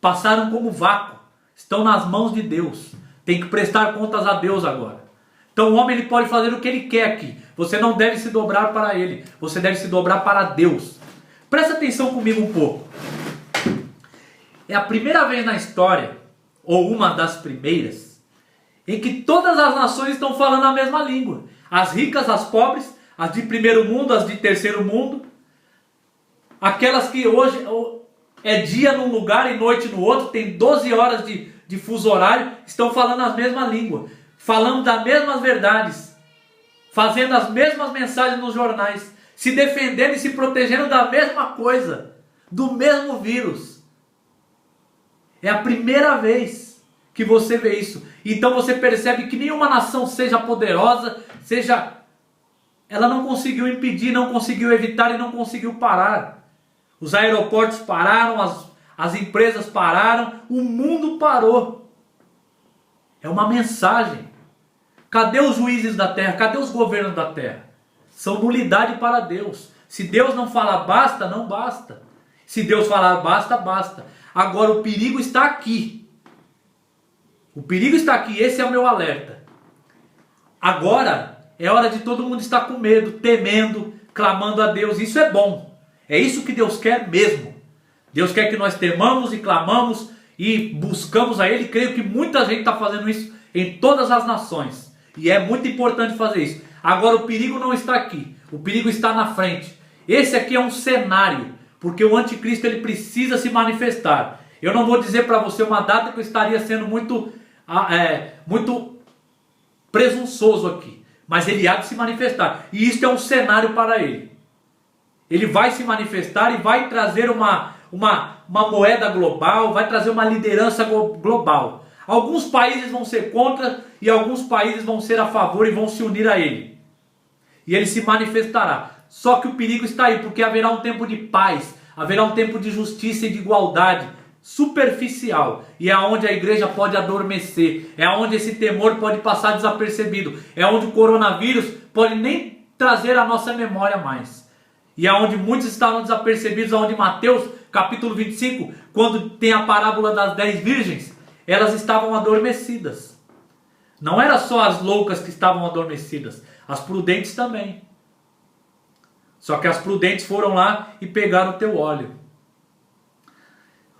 Passaram como vácuo, estão nas mãos de Deus, tem que prestar contas a Deus agora. Então o homem ele pode fazer o que ele quer aqui, você não deve se dobrar para ele, você deve se dobrar para Deus. Presta atenção comigo um pouco. É a primeira vez na história, ou uma das primeiras, em que todas as nações estão falando a mesma língua. As ricas, as pobres, as de primeiro mundo, as de terceiro mundo. Aquelas que hoje é dia num lugar e noite no outro, tem 12 horas de fuso horário, estão falando a mesma língua, falando das mesmas verdades, fazendo as mesmas mensagens nos jornais, se defendendo e se protegendo da mesma coisa, do mesmo vírus. É a primeira vez que você vê isso. Então você percebe que nenhuma nação seja poderosa, ela não conseguiu impedir, não conseguiu evitar e não conseguiu parar. Os aeroportos pararam, as empresas pararam, o mundo parou. É uma mensagem. Cadê os juízes da terra? Cadê os governos da terra? São nulidade para Deus. Se Deus não falar basta, não basta. Se Deus falar basta, basta. Agora o perigo está aqui. O perigo está aqui, esse é o meu alerta. Agora é hora de todo mundo estar com medo, temendo, clamando a Deus. Isso é bom. É isso que Deus quer mesmo. Deus quer que nós temamos e clamamos e buscamos a Ele. Creio que muita gente está fazendo isso em todas as nações. E é muito importante fazer isso. Agora o perigo não está aqui. O perigo está na frente. Esse aqui é um cenário. Porque o anticristo ele precisa se manifestar. Eu não vou dizer para você uma data que eu estaria sendo muito presunçoso aqui. Mas ele há de se manifestar. E isso é um cenário para ele. Ele vai se manifestar e vai trazer uma moeda global, vai trazer uma liderança global. Alguns países vão ser contra e alguns países vão ser a favor e vão se unir a ele. E ele se manifestará. Só que o perigo está aí, porque haverá um tempo de paz, haverá um tempo de justiça e de igualdade superficial. E é onde a igreja pode adormecer, é onde esse temor pode passar desapercebido, é onde o coronavírus pode nem trazer a nossa memória mais. E é onde muitos estavam desapercebidos, onde Mateus capítulo 25, quando tem a parábola das 10 virgens, elas estavam adormecidas. Não era só as loucas que estavam adormecidas, as prudentes também. Só que as prudentes foram lá e pegaram o teu óleo.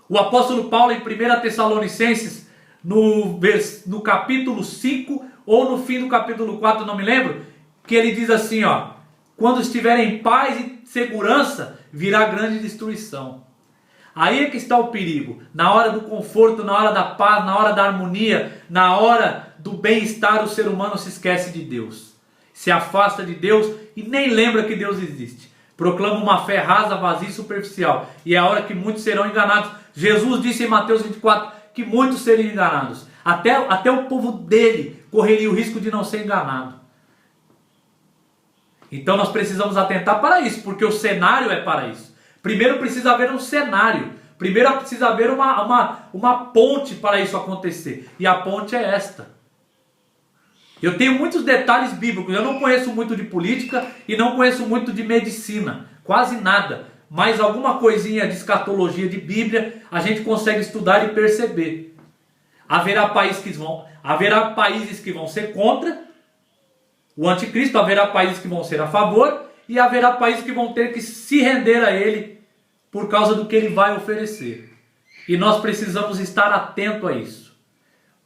O apóstolo Paulo em 1 Tessalonicenses, no capítulo 5 ou no fim do capítulo 4, não me lembro, que ele diz assim, ó: quando estiverem em paz e segurança, virá grande destruição. Aí é que está o perigo. Na hora do conforto, na hora da paz, na hora da harmonia, na hora do bem-estar, o ser humano se esquece de Deus. Se afasta de Deus e nem lembra que Deus existe. Proclama uma fé rasa, vazia e superficial. E é a hora que muitos serão enganados. Jesus disse em Mateus 24 que muitos seriam enganados. Até o povo dele correria o risco de não ser enganado. Então nós precisamos atentar para isso, porque o cenário é para isso. Primeiro precisa haver um cenário. Primeiro precisa haver uma ponte para isso acontecer. E a ponte é esta. Eu tenho muitos detalhes bíblicos. Eu não conheço muito de política e não conheço muito de medicina. Quase nada. Mas alguma coisinha de escatologia de Bíblia a gente consegue estudar e perceber. Haverá países que vão ser contra o anticristo, haverá países que vão ser a favor e haverá países que vão ter que se render a ele por causa do que ele vai oferecer. E nós precisamos estar atento a isso.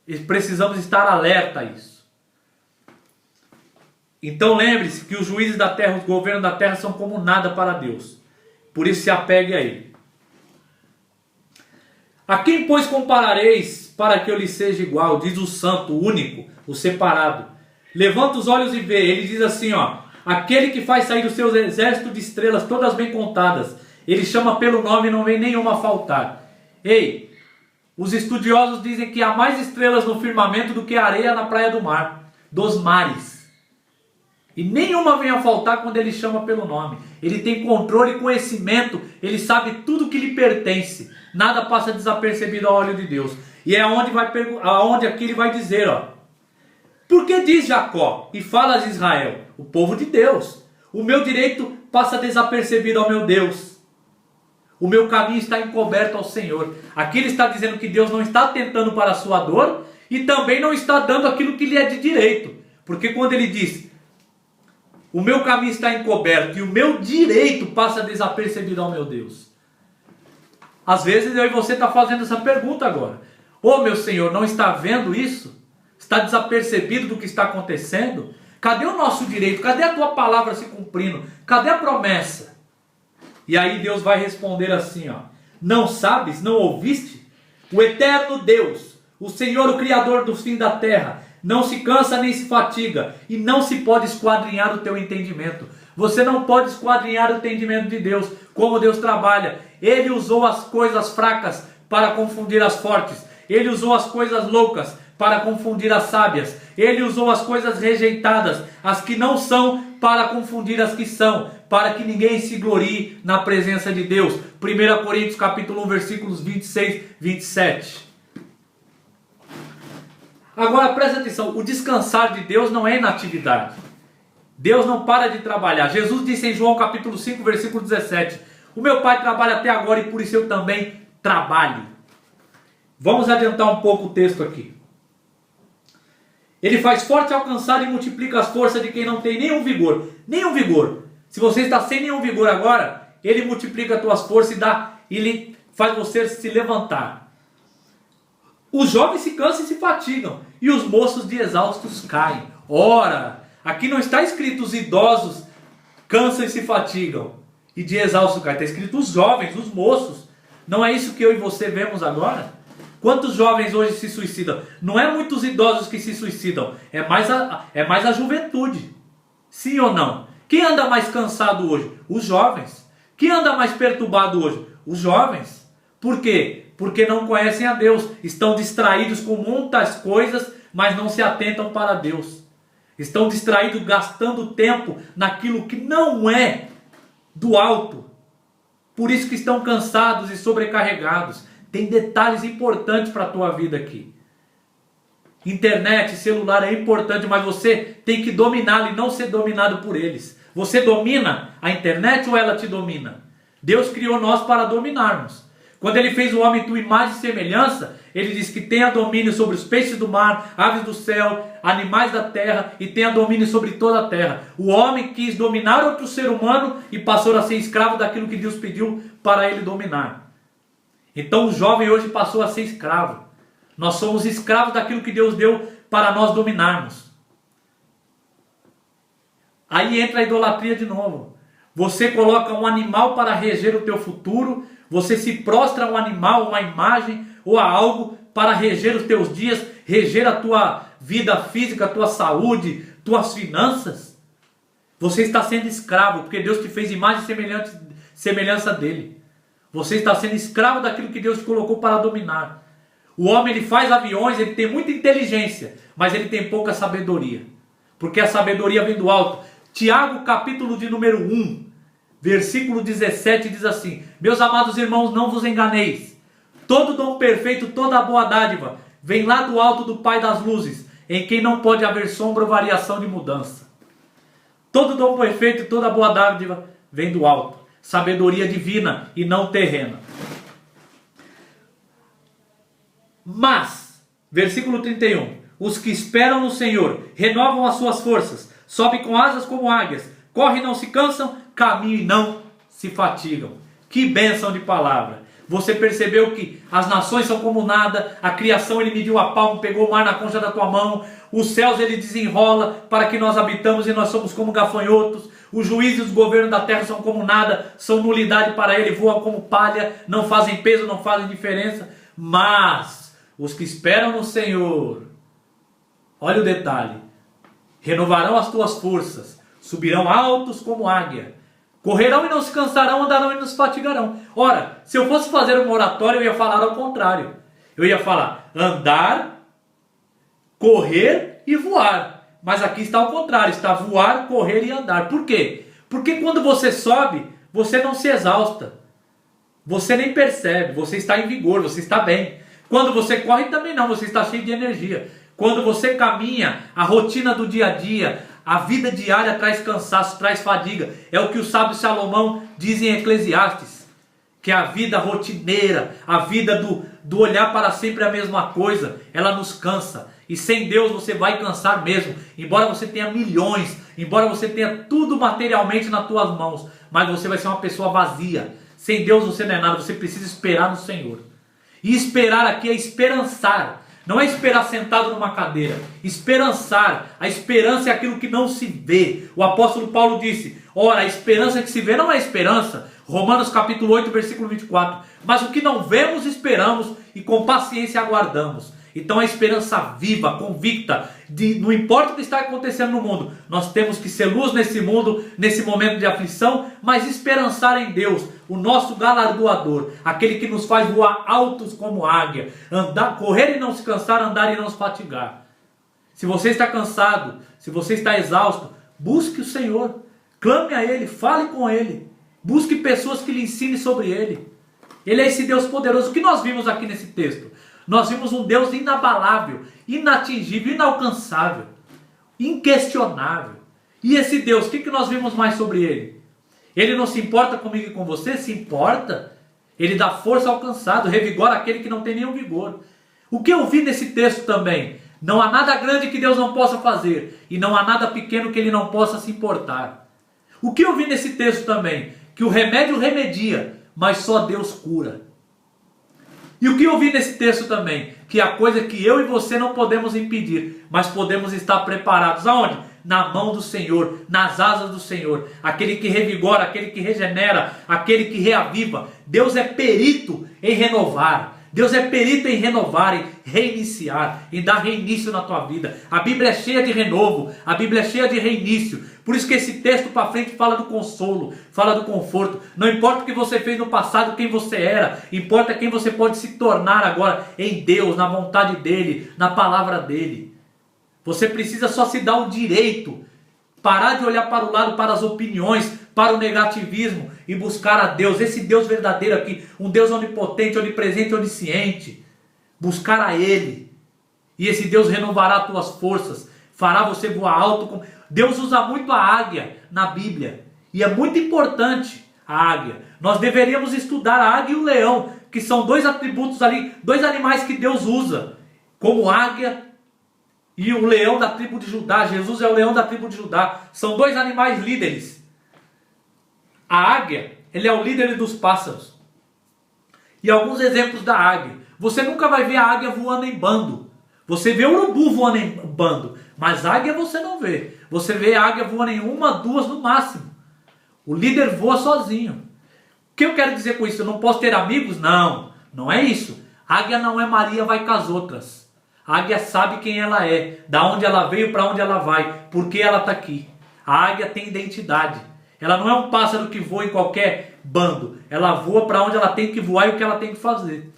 E precisamos estar alerta a isso. Então lembre-se que os juízes da terra, os governos da terra são como nada para Deus. Por isso se apegue a ele. A quem, pois, comparareis para que eu lhe seja igual? Diz o santo, o único, o separado. Levanta os olhos e vê. Ele diz assim, ó: aquele que faz sair os seus exércitos de estrelas, todas bem contadas. Ele chama pelo nome e não vem nenhuma a faltar. Os estudiosos dizem que há mais estrelas no firmamento do que areia na praia do mar. dos mares. E nenhuma vem a faltar quando ele chama pelo nome. Ele tem controle e conhecimento, ele sabe tudo que lhe pertence. Nada passa desapercebido ao olho de Deus. E é aonde aqui ele vai dizer, ó. Porque diz Jacó e fala de Israel, o povo de Deus, o meu direito passa desapercebido ao meu Deus. O meu caminho está encoberto ao Senhor. Aqui ele está dizendo que Deus não está atentando para a sua dor e também não está dando aquilo que lhe é de direito. Porque quando ele diz, o meu caminho está encoberto e o meu direito passa desapercebido ao meu Deus. Às vezes eu e você está fazendo essa pergunta agora. Ô meu Senhor, não está vendo isso? Está desapercebido do que está acontecendo? Cadê o nosso direito? Cadê a tua palavra se cumprindo? Cadê a promessa? E aí Deus vai responder assim, ó. Não sabes, não ouviste? O eterno Deus, o Senhor, o Criador dos fins da terra, não se cansa nem se fatiga, e não se pode esquadrinhar o teu entendimento. Você não pode esquadrinhar o entendimento de Deus, como Deus trabalha. Ele usou as coisas fracas para confundir as fortes. Ele usou as coisas loucas para confundir as sábias. Ele usou as coisas rejeitadas, as que não são, para confundir as que são, para que ninguém se glorie na presença de Deus. 1 Coríntios capítulo 1, versículos 26, 27. Agora presta atenção, o descansar de Deus não é inatividade. Deus não para de trabalhar. Jesus disse em João capítulo 5, versículo 17, o meu Pai trabalha até agora e por isso eu também trabalho. Vamos adiantar um pouco o texto aqui. Ele faz forte alcançar e multiplica as forças de quem não tem nenhum vigor. Nenhum vigor. Se você está sem nenhum vigor agora, ele multiplica as tuas forças e ele faz você se levantar. Os jovens se cansam e se fatigam, e os moços de exaustos caem. Ora, aqui não está escrito os idosos cansam e se fatigam, e de exaustos caem. Está escrito os jovens, os moços. Não é isso que eu e você vemos agora? Quantos jovens hoje se suicidam? Não é muitos idosos que se suicidam, é mais a juventude. Sim ou não? Quem anda mais cansado hoje? Os jovens. Quem anda mais perturbado hoje? Os jovens. Por quê? Porque não conhecem a Deus. Estão distraídos com muitas coisas, mas não se atentam para Deus. Estão distraídos, gastando tempo naquilo que não é do alto. Por isso que estão cansados e sobrecarregados. Tem detalhes importantes para a tua vida aqui. Internet, celular é importante, mas você tem que dominá-lo e não ser dominado por eles. Você domina a internet ou ela te domina? Deus criou nós para dominarmos. Quando ele fez o homem tua imagem e semelhança, ele diz que tenha domínio sobre os peixes do mar, aves do céu, animais da terra e tenha domínio sobre toda a terra. O homem quis dominar outro ser humano e passou a ser escravo daquilo que Deus pediu para ele dominar. Então o jovem hoje passou a ser escravo. Nós somos escravos daquilo que Deus deu para nós dominarmos. Aí entra a idolatria de novo. Você coloca um animal para reger o teu futuro. Você se prostra a um animal, uma imagem ou a algo para reger os teus dias, reger a tua vida física, a tua saúde, tuas finanças. Você está sendo escravo, porque Deus te fez imagem e semelhança dele. Você está sendo escravo daquilo que Deus te colocou para dominar. O homem ele faz aviões, ele tem muita inteligência, mas ele tem pouca sabedoria. Porque a sabedoria vem do alto. Tiago, capítulo de número 1, versículo 17 diz assim: meus amados irmãos, não vos enganeis. Todo dom perfeito, toda boa dádiva, vem lá do alto do Pai das luzes, em quem não pode haver sombra ou variação de mudança. Todo dom perfeito, toda boa dádiva, vem do alto. Sabedoria divina e não terrena. Mas, versículo 31, os que esperam no Senhor renovam as suas forças, sobem com asas como águias, correm e não se cansam, caminham e não se fatigam. Que bênção de palavra! Você percebeu que as nações são como nada, a criação ele mediu a palmo, pegou o mar na concha da tua mão, os céus ele desenrola para que nós habitamos e nós somos como gafanhotos, os juízes e os governos da terra são como nada, são nulidade para ele, voam como palha, não fazem peso, não fazem diferença, mas os que esperam no Senhor, olha o detalhe, renovarão as tuas forças, subirão altos como águia, correrão e não se cansarão, andarão e não se fatigarão. Ora, se eu fosse fazer uma oratória, eu ia falar ao contrário. Eu ia falar andar, correr e voar. Mas aqui está ao contrário, está voar, correr e andar. Por quê? Porque quando você sobe, você não se exausta. Você nem percebe, você está em vigor, você está bem. Quando você corre também não, você está cheio de energia. Quando você caminha, a rotina do dia a dia, a vida diária traz cansaço, traz fadiga. É o que o sábio Salomão diz em Eclesiastes. Que a vida rotineira, a vida do olhar para sempre a mesma coisa, ela nos cansa. E sem Deus você vai cansar mesmo. Embora você tenha milhões, embora você tenha tudo materialmente nas tuas mãos, mas você vai ser uma pessoa vazia. Sem Deus você não é nada, você precisa esperar no Senhor. E esperar aqui é esperançar. Não é esperar sentado numa cadeira. Esperançar. A esperança é aquilo que não se vê. O apóstolo Paulo disse, ora, a esperança que se vê não é esperança. Romanos capítulo 8, versículo 24. Mas o que não vemos, esperamos e com paciência aguardamos. Então a esperança viva, convicta, não importa o que está acontecendo no mundo, nós temos que ser luz nesse mundo, nesse momento de aflição, mas esperançar em Deus, o nosso galardoador, aquele que nos faz voar altos como águia, andar, correr e não se cansar, andar e não se fatigar. Se você está cansado, se você está exausto, busque o Senhor, clame a Ele, fale com Ele, busque pessoas que lhe ensinem sobre Ele. Ele é esse Deus poderoso. O que nós vimos aqui nesse texto? Nós vimos um Deus inabalável, inatingível, inalcançável, inquestionável. E esse Deus, o que nós vimos mais sobre Ele? Ele não se importa comigo e com você? Se importa. Ele dá força ao cansado, revigora aquele que não tem nenhum vigor. O que eu vi nesse texto também? Não há nada grande que Deus não possa fazer, e não há nada pequeno que Ele não possa se importar. O que eu vi nesse texto também? Que o remédio remedia, mas só Deus cura. E o que eu vi nesse texto também? Que a coisa que eu e você não podemos impedir, mas podemos estar preparados. Aonde? Na mão do Senhor, nas asas do Senhor. Aquele que revigora, aquele que regenera, aquele que reaviva. Deus é perito em renovar. Deus é perito em renovar, em reiniciar, em dar reinício na tua vida. A Bíblia é cheia de renovo, a Bíblia é cheia de reinício. Por isso que esse texto para frente fala do consolo, fala do conforto. Não importa o que você fez no passado, quem você era, importa quem você pode se tornar agora em Deus, na vontade dEle, na palavra dEle. Você precisa só se dar o direito, parar de olhar para o lado, para as opiniões, para o negativismo e buscar a Deus, esse Deus verdadeiro aqui, um Deus onipotente, onipresente, onisciente. Buscar a Ele. E esse Deus renovará as tuas forças, fará você voar alto. Deus usa muito a águia na Bíblia. E é muito importante a águia. Nós deveríamos estudar a águia e o leão, que são dois atributos ali, dois animais que Deus usa, como águia e o leão da tribo de Judá. Jesus é o leão da tribo de Judá. São dois animais líderes. A águia, ele é o líder dos pássaros. E alguns exemplos da águia. Você nunca vai ver a águia voando em bando. Você vê o urubu voando em bando, mas águia você não vê. Você vê a águia voando em uma, duas no máximo. O líder voa sozinho. O que eu quero dizer com isso? Eu não posso ter amigos? Não, não é isso. A águia não é Maria vai com as outras. A águia sabe quem ela é, da onde ela veio, para onde ela vai, por que ela está aqui. A águia tem identidade. Ela não é um pássaro que voa em qualquer bando. Ela voa para onde ela tem que voar e o que ela tem que fazer.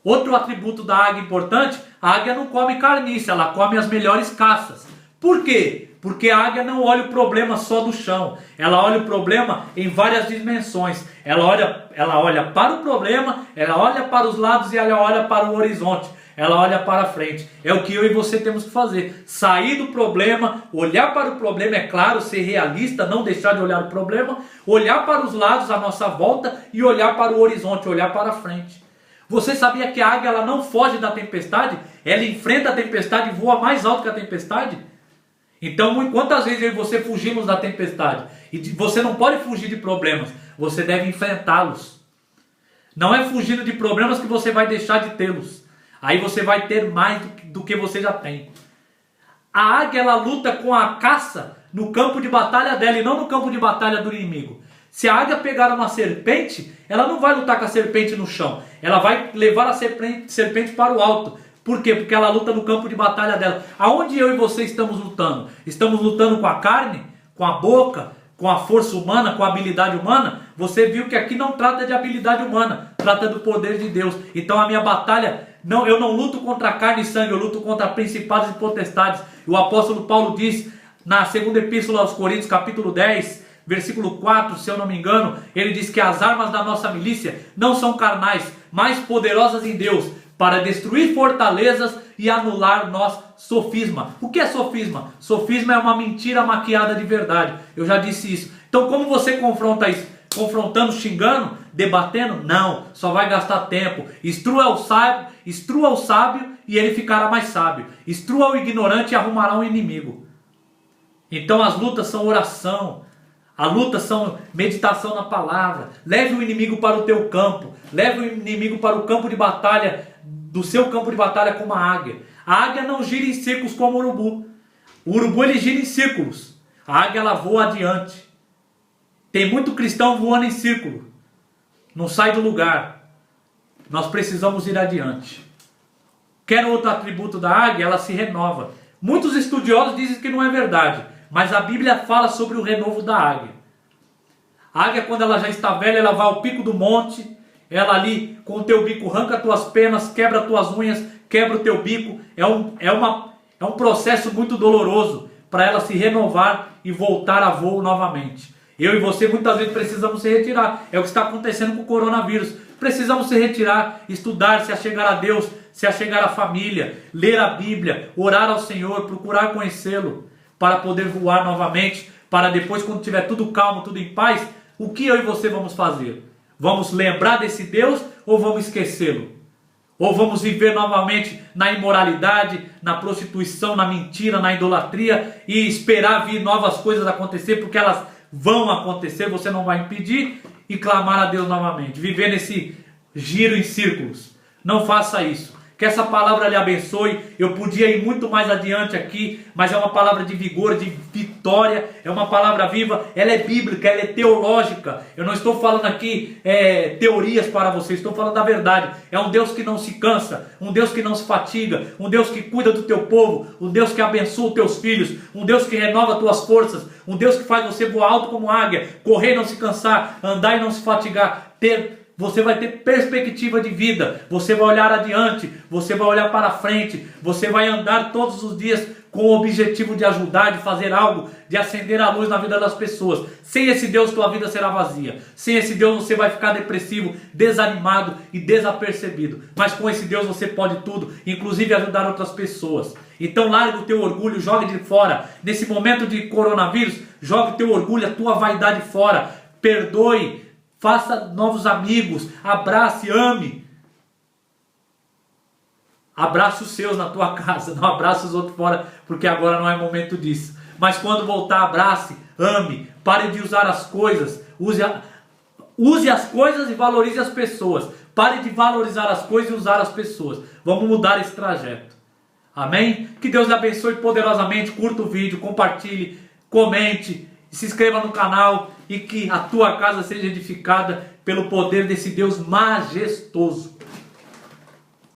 Outro atributo da águia importante, a águia não come carniça, ela come as melhores caças. Por quê? Porque a águia não olha o problema só do chão. Ela olha o problema em várias dimensões. Ela olha para o problema, ela olha para os lados e ela olha para o horizonte. Ela olha para frente. É o que eu e você temos que fazer. Sair do problema, olhar para o problema, é claro, ser realista, não deixar de olhar o problema, olhar para os lados à nossa volta e olhar para o horizonte, olhar para frente. Você sabia que a águia ela não foge da tempestade? Ela enfrenta a tempestade e voa mais alto que a tempestade? Então, quantas vezes eu e você fugimos da tempestade? E você não pode fugir de problemas, você deve enfrentá-los. Não é fugindo de problemas que você vai deixar de tê-los. Aí você vai ter mais do que você já tem. A águia ela luta com a caça no campo de batalha dela e não no campo de batalha do inimigo. Se a águia pegar uma serpente, ela não vai lutar com a serpente no chão. Ela vai levar a serpente para o alto. Por quê? Porque ela luta no campo de batalha dela. Aonde eu e você estamos lutando? Estamos lutando com a carne? Com a boca? Com a força humana? Com a habilidade humana? Você viu que aqui não trata de habilidade humana. Trata do poder de Deus. Então a minha batalha Não, eu não luto contra carne e sangue, eu luto contra principados e potestades. O apóstolo Paulo diz na segunda epístola aos Coríntios, capítulo 10, versículo 4, se eu não me engano, ele diz que as armas da nossa milícia não são carnais, mas poderosas em Deus, para destruir fortalezas e anular nós sofisma. O que é sofisma? Sofisma é uma mentira maquiada de verdade. Eu já disse isso. Então como você confronta isso? Confrontando, xingando, debatendo? Não, só vai gastar tempo. Instrua o sábio e ele ficará mais sábio. Instrua o ignorante e arrumará um inimigo. Então as lutas são oração. A luta são meditação na palavra. Leve o inimigo para o teu campo. Leve o inimigo para o campo de batalha, do seu campo de batalha como a águia. A águia não gira em círculos como o urubu. O urubu ele gira em círculos. A águia ela voa adiante. Tem muito cristão voando em círculo. Não sai do lugar. Nós precisamos ir adiante. Quer outro atributo da águia? Ela se renova. Muitos estudiosos dizem que não é verdade. Mas a Bíblia fala sobre o renovo da águia. A águia, quando ela já está velha, ela vai ao pico do monte. Ela ali, com o teu bico, arranca tuas penas, quebra tuas unhas, quebra o teu bico. É um processo muito doloroso para ela se renovar e voltar a voo novamente. Eu e você muitas vezes precisamos se retirar. É o que está acontecendo com o coronavírus. Precisamos se retirar, estudar, se achegar a Deus, se achegar à família, ler a Bíblia, orar ao Senhor, procurar conhecê-lo, para poder voar novamente, para depois, quando tiver tudo calmo, tudo em paz, o que eu e você vamos fazer? Vamos lembrar desse Deus ou vamos esquecê-lo? Ou vamos viver novamente na imoralidade, na prostituição, na mentira, na idolatria e esperar vir novas coisas acontecer, porque elas vão acontecer, você não vai impedir, e clamar a Deus novamente, viver nesse giro em círculos. Não faça isso. Que essa palavra lhe abençoe. Eu podia ir muito mais adiante aqui, mas é uma palavra de vigor, de vitória, é uma palavra viva, ela é bíblica, ela é teológica. Eu não estou falando aqui teorias para você, estou falando da verdade. É um Deus que não se cansa, um Deus que não se fatiga, um Deus que cuida do teu povo, um Deus que abençoa os teus filhos, um Deus que renova as tuas forças, um Deus que faz você voar alto como águia, correr e não se cansar, andar e não se fatigar, você vai ter perspectiva de vida, você vai olhar adiante, você vai olhar para frente, você vai andar todos os dias com o objetivo de ajudar, de fazer algo, de acender a luz na vida das pessoas. Sem esse Deus, tua vida será vazia. Sem esse Deus, você vai ficar depressivo, desanimado e desapercebido. Mas com esse Deus, você pode tudo, inclusive ajudar outras pessoas. Então larga o teu orgulho, jogue de fora. Nesse momento de coronavírus, jogue o teu orgulho, a tua vaidade fora. Perdoe, faça novos amigos, abrace, ame. Abrace os seus na tua casa, não abrace os outros fora, porque agora não é momento disso. Mas quando voltar, abrace, ame, pare de usar as coisas, use as coisas e valorize as pessoas. Pare de valorizar as coisas e usar as pessoas. Vamos mudar esse trajeto. Amém? Que Deus lhe abençoe poderosamente. Curta o vídeo, compartilhe, comente, se inscreva no canal e que a tua casa seja edificada pelo poder desse Deus majestoso.